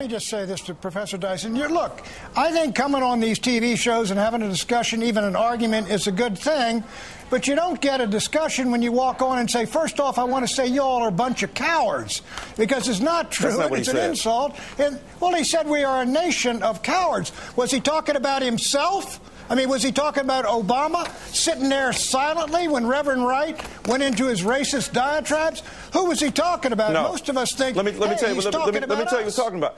Let me just say this to Professor Dyson. Look, I think coming on these TV shows and having a discussion, even an argument, is a good thing. But you don't get a discussion when you walk on and say, first off, I want to say you all are a bunch of cowards. Because it's not true. That's not what it's he an said. insult. And, well, he said we are a nation of cowards. Was he talking about himself? I mean, was he talking about Obama sitting there silently when Reverend Wright went into his racist diatribes? Who was he talking about? No. Most of us think, let me tell you what he's talking about.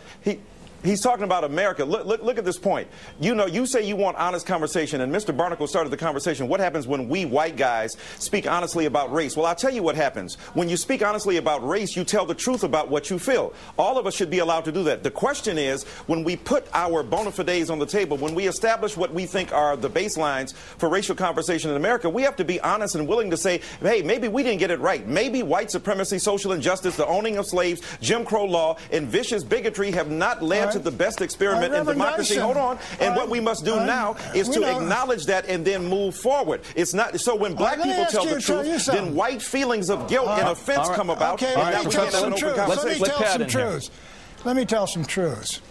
He's talking about America. Look at this point. You say you want honest conversation, and Mr. Barnacle started the conversation. What happens when we white guys speak honestly about race? Well, I'll tell you what happens. When you speak honestly about race, you tell the truth about what you feel. All of us should be allowed to do that. The question is, when we put our bona fides on the table, when we establish what we think are the baselines for racial conversation in America, we have to be honest and willing to say, hey, maybe we didn't get it right. Maybe white supremacy, social injustice, the owning of slaves, Jim Crow law, and vicious bigotry have not led to the best experiment in democracy. Dyson. Hold on. And what we must do now is to acknowledge that and then move forward. It's not so when black people tell the truth, then white feelings of guilt and offense come about. Okay, Let me tell some truths. Let me tell some truths.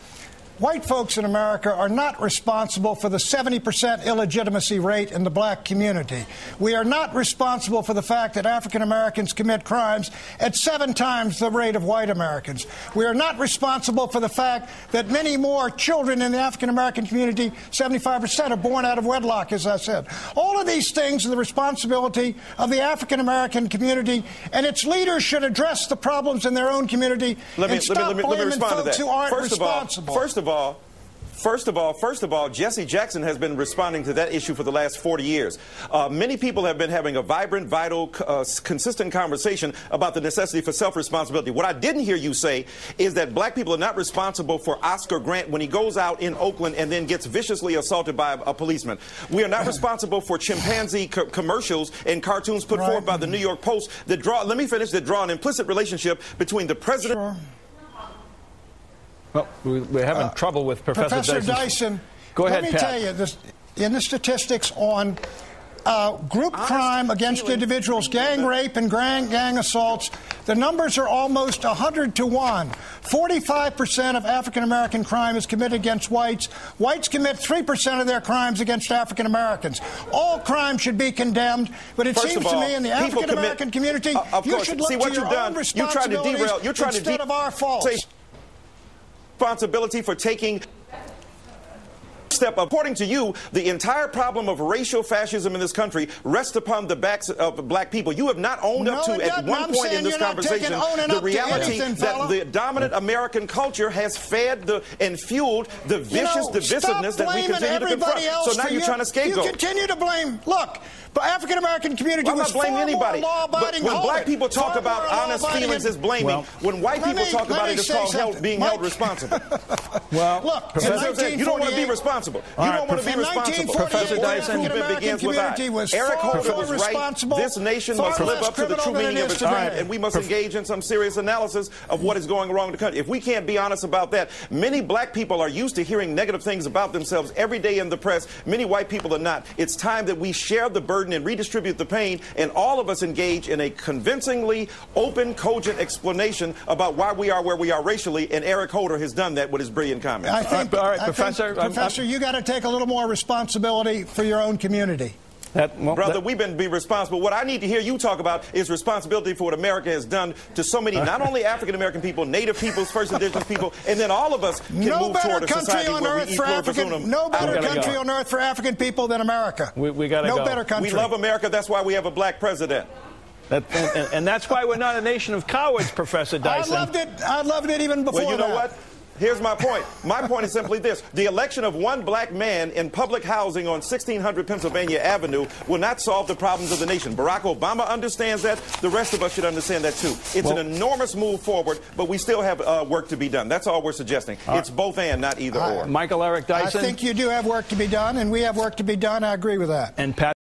White folks in America are not responsible for the 70% illegitimacy rate in the black community. We are not responsible for the fact that African Americans commit crimes at 7 times the rate of white Americans. We are not responsible for the fact that many more children in the African American community, 75%, are born out of wedlock, as I said. All of these things are the responsibility of the African American community, and its leaders should address the problems in their own community and stop blaming folks who aren't responsible. First of all, Jesse Jackson has been responding to that issue for the last 40 years. Many people have been having a vibrant, vital, consistent conversation about the necessity for self-responsibility. What I didn't hear you say is that black people are not responsible for Oscar Grant when he goes out in Oakland and then gets viciously assaulted by a policeman. We are not responsible for chimpanzee commercials and cartoons put forth by the New York Post that draw an implicit relationship between the president... Sure. Well, we're having trouble with Professor Dyson. Go ahead, Let me tell you, in the statistics on group crime against individuals, gang rape and gang assaults, the numbers are almost 100 to 1. 45% of African-American crime is committed against whites. Whites commit 3% of their crimes against African-Americans. All crime should be condemned, but it seems to me in the African-American community, you should look to your own responsibilities instead of our faults. Responsibility for taking step. According to you, the entire problem of racial fascism in this country rests upon the backs of black people. You have not owned up to, at one point in this conversation, the reality that the dominant American culture has fed and fueled the vicious divisiveness that we continue to confront. So now you're trying to scapegoat. You continue to blame. Look, the African-American community was far more law-abiding. When black people talk about honest feelings as blaming, when white people talk about it, it's called being held responsible. Well, look, you don't want to be responsible. You don't want to be responsible. Professor Dyson, begins with I. Eric Holder was right. This nation must live up to the true meaning of its creed, and we must engage in some serious analysis of what is going wrong in the country. If we can't be honest about that, many black people are used to hearing negative things about themselves every day in the press. Many white people are not. It's time that we share the burden and redistribute the pain, and all of us engage in a convincingly open, cogent explanation about why we are where we are racially, and Eric Holder has done that with his brilliant comments. I think, Professor, you got to take a little more responsibility for your own community. Brother, we've been responsible. What I need to hear you talk about is responsibility for what America has done to so many, not only African-American people, Native peoples, First Indigenous people, and then all of us can move toward a society where we eat pluribus. No better country on earth for African people than America. We got to go. No better country. We love America. That's why we have a black president. And that's why we're not a nation of cowards, Professor Dyson. I loved it even before that. Well, you know what? Here's my point. My point is simply this. The election of one black man in public housing on 1600 Pennsylvania Avenue will not solve the problems of the nation. Barack Obama understands that. The rest of us should understand that, too. It's an enormous move forward, but we still have work to be done. That's all we're suggesting. It's both and, not either or. Michael Eric Dyson. I think you do have work to be done, and we have work to be done. I agree with that. And Pat